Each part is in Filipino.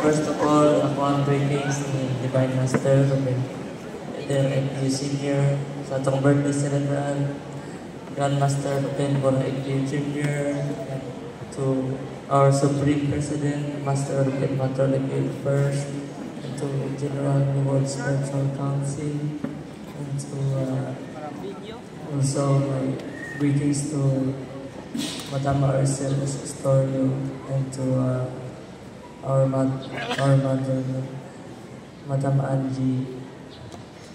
First of all, ako ang greetings ni Divine Master Ruben Eden Senior sa atong birthday celebration. Grandmaster Ruben Boraig Jr. to our Supreme President, Master Ruben Matorlig First, and to General World Spiritual Council, and to also my greetings to Madam Arcelis Astorio, and to our mother, Madam Angie,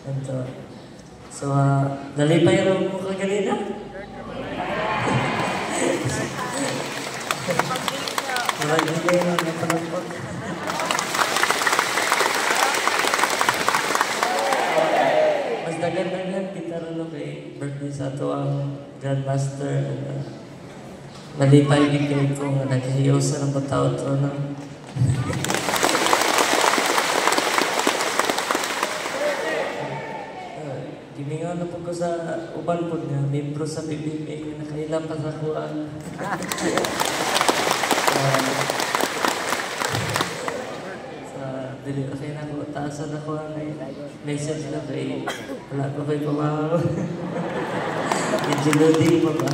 and so nalipay raw mo ka kanina? Nagbigay na ng panagpot. Mas dagan-dagan kita rin kay birthday sa ito ang Grandmaster. Nalipay din kayo kung naghihiyaw sa ng pagtaot ito na. Gimingaw na po ko sa uban po nga, membro sa PBB na nakailang pa sa kuhaan. Dili kasi na ko taasan ako ang message na kay wala ko kay pamahaw. Medyo loading pa ba?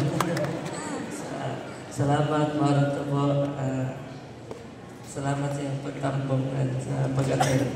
Salamat mga ito po. Salamat sa iyong pagtambong at sa pag-attend.